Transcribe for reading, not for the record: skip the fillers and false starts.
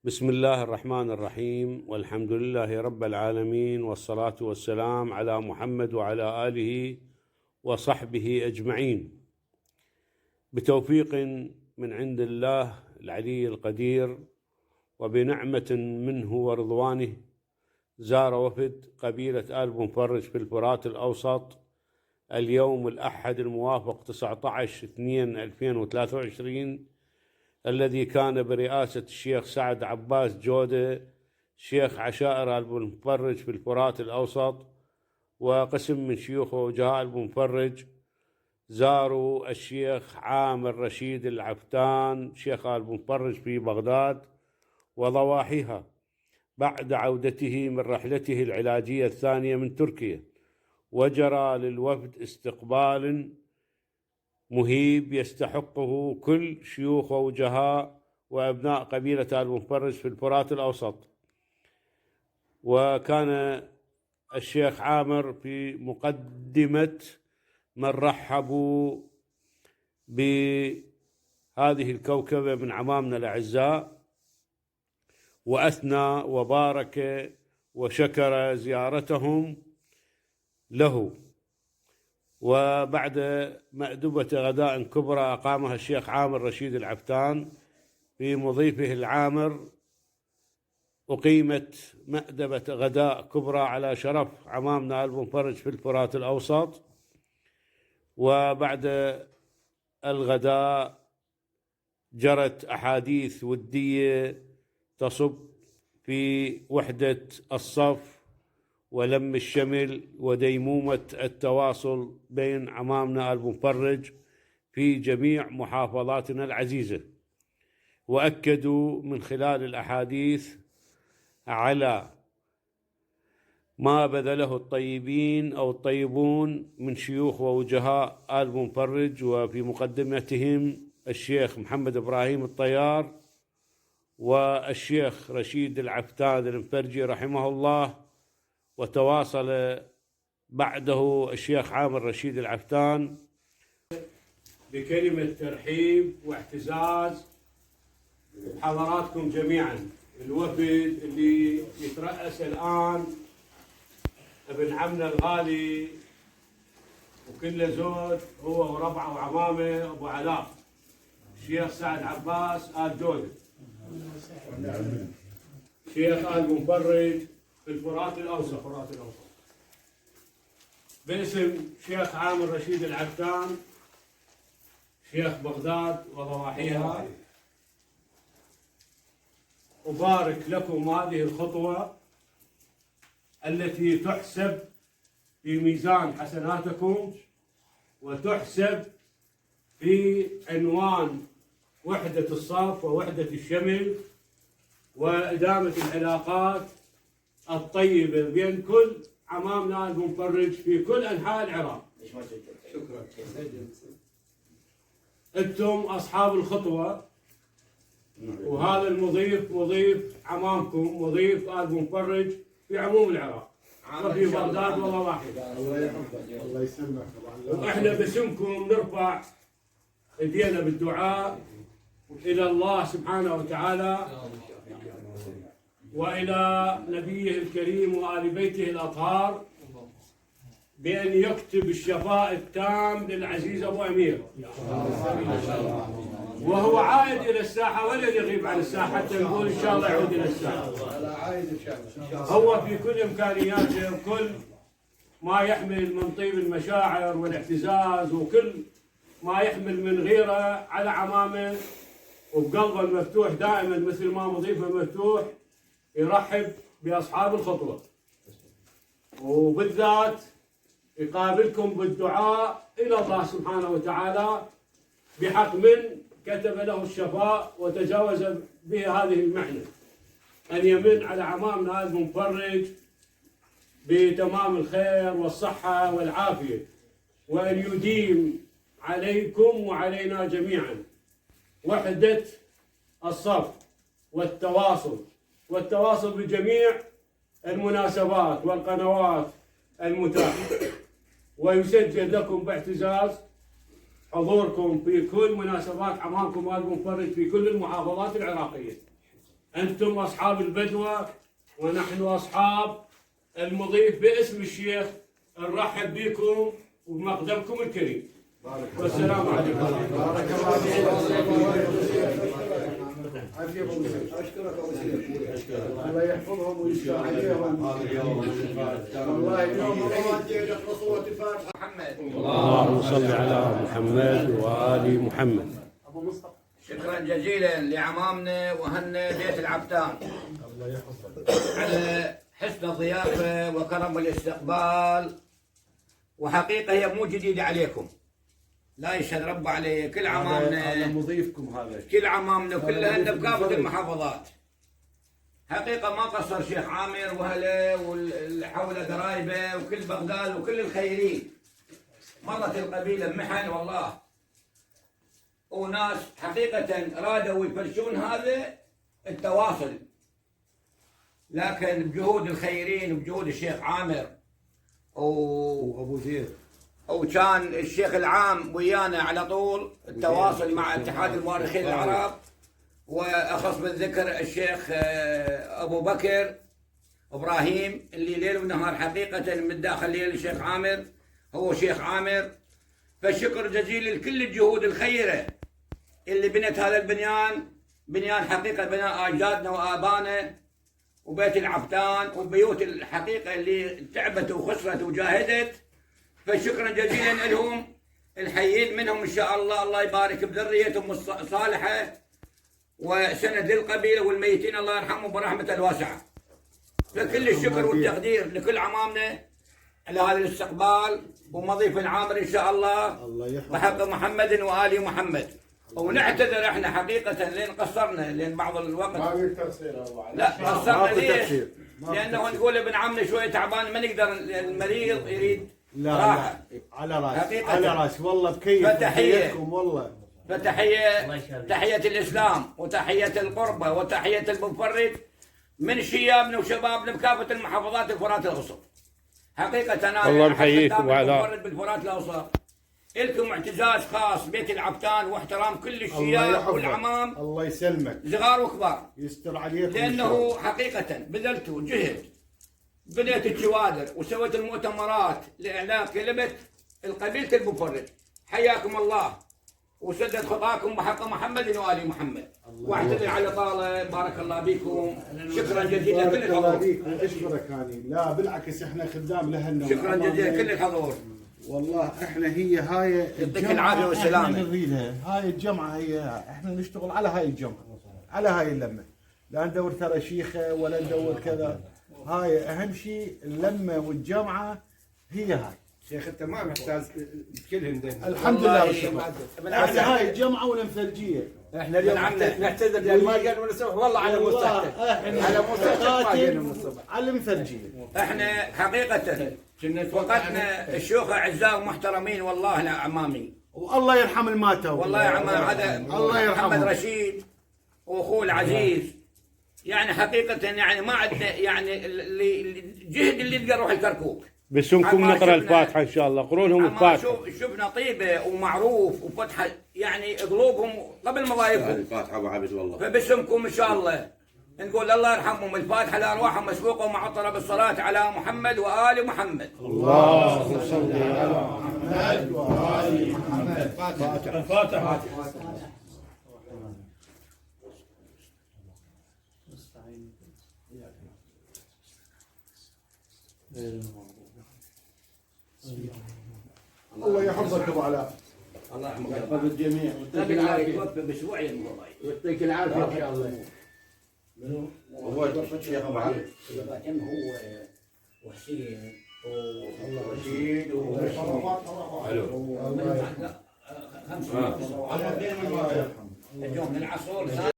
بسم الله الرحمن الرحيم، والحمد لله رب العالمين، والصلاة والسلام على محمد وعلى آله وصحبه أجمعين. بتوفيق من عند الله العلي القدير وبنعمة منه ورضوانه، زار وفد قبيلة آل بن فرج في الفرات الأوسط اليوم الأحد الموافق 19/2/2023 الذي كان برئاسة الشيخ سعد عباس جودة شيخ عشائر آل بن فرج في الفرات الأوسط، وقسم من شيوخ ووجهاء آل بن فرج زاروا الشيخ عامر رشيد العفتان شيخ آل بن فرج في بغداد وضواحيها بعد عودته من رحلته العلاجية الثانية من تركيا، وجرى للوفد استقبال مهيب يستحقه كل شيوخ ووجهاء وأبناء قبيلة آل بن فرج في الفرات الأوسط. وكان الشيخ عامر في مقدمة من رحبوا بهذه الكوكبة من عمامنا الأعزاء، وأثنى وبارك وشكر زيارتهم له. وبعد مأدبة غداء كبرى أقامها الشيخ عامر رشيد العفتان في مضيفه العامر، أقيمت مأدبة غداء كبرى على شرف عمامنا آل بن فرج في الفرات الأوسط. وبعد الغداء جرت أحاديث ودية تصب في وحدة الصف ولم الشمل وديمومة التواصل بين عمامنا آل بن فرج في جميع محافظاتنا العزيزة، وأكدوا من خلال الأحاديث على ما بذله الطيبين أو الطيبون من شيوخ ووجهاء آل بن فرج، وفي مقدمتهم الشيخ محمد إبراهيم الطيار والشيخ رشيد العفتان المفرجي رحمه الله. وتواصل بعده الشيخ عامر رشيد العفتان بكلمة ترحيب واعتزاز بحضراتكم جميعا. الوفد اللي يترأس الآن ابن عمنا الغالي وكل زود هو وربعه وعمامه أبو علاء الشيخ سعد عباس آل جودة شيخ آل بن فرج في الفرات الأوسط باسم شيخ عامر رشيد العفتان شيخ بغداد وضواحيها، أبارك لكم هذه الخطوة التي تحسب في ميزان حسناتكم وتحسب في عنوان وحدة الصف ووحدة الشمل وإدامة العلاقات الطيبة بين كل عمامنا آل بن فرج في كل أنحاء العراق. شكرا. أنتم أصحاب الخطوة، وهذا المضيف مضيف عمامكم، مضيف آل بن فرج في عموم العراق وفي بغداد وضواحيها. الله يسلمك. وإحنا باسمكم نرفع ايدينا بالدعاء إلى الله سبحانه وتعالى وإلى نبيه الكريم وآل بيته الأطهار بأن يكتب الشفاء التام للعزيز أبو أمير، وهو عائد إلى الساحة ولن يغيب عن الساحة حتى نقول إن شاء الله يعود إلى الساحة. هو في كل إمكانياته كل ما يحمل من طيب المشاعر والاعتزاز وكل ما يحمل من غيرة على عمامه، وبقلبه المفتوح دائما مثل ما مضيفه مفتوح يرحب بأصحاب الخطوة، وبالذات يقابلكم بالدعاء إلى الله سبحانه وتعالى بحق من كتب له الشفاء وتجاوز به هذه المحنة، أن يمن على عمامنا آل بن فرج بتمام الخير والصحة والعافية، وأن يديم عليكم وعلينا جميعا وحدة الصف والتواصل بجميع المناسبات والقنوات المتاحة. ويسجل لكم باعتزاز حضوركم في كل مناسبات عمامكم آل بن فرج في كل المحافظات العراقية. أنتم أصحاب البدوة ونحن أصحاب المضيف باسم الشيخ نرحب بكم وبمقدمكم الكريم. والسلام عليكم. بارك الله فيك. اشكرك ابو سيف. الله يحفظهم ويشفع عليهم. الله اليوم نقرا سوره الفاتحه. محمد. اللهم صل على محمد وآل محمد. شكرا جزيلا لعمامنا واهلنا بيت العبتان على حسن الضيافه وكرم الاستقبال، وحقيقه هي مو جديده عليكم، لا يشهد رب عليه. كل عمامنا هذا مضيفكم، هذا كل عمامنا وكلها بكافه المحافظات. حقيقه ما قصر شيخ عامر واهله والحوله قرايبه وكل بغداد وكل الخيرين. مرت القبيله بمحن والله، وناس حقيقه رادوا يفرشون هذا التواصل، لكن بجهود الخيرين وبجهود الشيخ عامر وابو زيد، وكان الشيخ العام ويانا على طول التواصل مع اتحاد المؤرخين العرب، واخص بالذكر الشيخ ابو بكر ابراهيم اللي ليل ونهار حقيقه من داخل ليل الشيخ عامر هو شيخ عامر. فالشكر جزيل لكل الجهود الخيره اللي بنت هذا البنيان، بنيان حقيقه بناء اجدادنا وابائنا وبيت العبتان وبيوت الحقيقه اللي تعبت وخسرت وجاهدت. فشكرا جزيلا لهم، الحيين منهم ان شاء الله، الله يبارك بذريتهم الصالحه وسند للقبيله، والميتين الله يرحمهم برحمته الواسعه. فكل الشكر والتقدير لكل عمامنا على هذا الاستقبال، ومضيف عامر ان شاء الله بحق محمد وآل محمد. ونعتذر احنا حقيقه لين قصرنا، لين بعض الوقت ما في تقصير. لا قصرنا ليش؟ لانه نقول ابن عمنا شويه تعبان ما نقدر، المريض يريد راحه. على راسي على راسي والله بكيف. فتحية والله، تحيه الاسلام وتحيه القربه وتحيه المفرد من شيابنا وشبابنا بكافه المحافظات الفرات الاوسط. حقيقه انا الله يحييكم وعلى المفرد بالفرات الاوسط لكم اعتزاز خاص بيت العبتان واحترام كل الشياب والعمام، الله يسلمك، صغار وكبار، يستر عليكم، لانه حقيقه بذلتوا جهد، بنيت الشوادر وسويت المؤتمرات لاعلاء كلمه القبيله المفرد. حياكم الله وسدد خطاكم بحق محمد وآل محمد. واعتذر على طاله، بارك الله بكم. شكرا جزيلا كل الحضور. اشكرك هاني. لا بالعكس احنا خدام لهالنوع. شكرا جزيلا كل الحضور. والله احنا هي هاي يعطيك العافيه والسلامه. احنا نريدها هاي الجمعه، هي احنا نشتغل على هاي الجمعه، على هاي اللمه، لا ندور ترى شيخه ولا ندور كذا. هاي اهم شيء اللمه والجمعه، هي هاي. شيخ انت ما محتاج كلهم الحمد لله والشكر. هاي الجمعه والمثلجيه احنا اليوم نعتذر لان ما قدرنا من الصبح والله على مستحيل، على مستحيل ما قدرنا من الصبح على المثلجيه. احنا حقيقه فقدنا الشيوخ اعزاء ومحترمين والله لا عمامي، والله يرحم الماتوا. والله يا عمام هذا الله يرحمه محمد رشيد واخوه العزيز، يعني حقيقه يعني ما عندنا يعني الجهد اللي تقدر روح الكركوك. باسمكم نقرا الفاتحه ان شاء الله، قروا لهم الفاتحه. شفنا طيبه ومعروف وفتحه يعني قلوبهم قبل مضايقهم. الفاتحه ابو عبد والله. فباسمكم ان شاء الله نقول الله يرحمهم، الفاتحه لارواحهم مسبوقه ومعطره بالصلاه على محمد وآل محمد. اللهم صل على محمد وآل محمد. الفاتحه. الله يحفظك ابو علاء. الله يرحمك. يحفظ الجميع ويعطيك العافيه. يتوفى باسبوعين الموضوع. ويعطيك العافيه ان شاء الله. هو الشيخ ابو عبد هو وحسين رشيد خمسة اليوم من العصر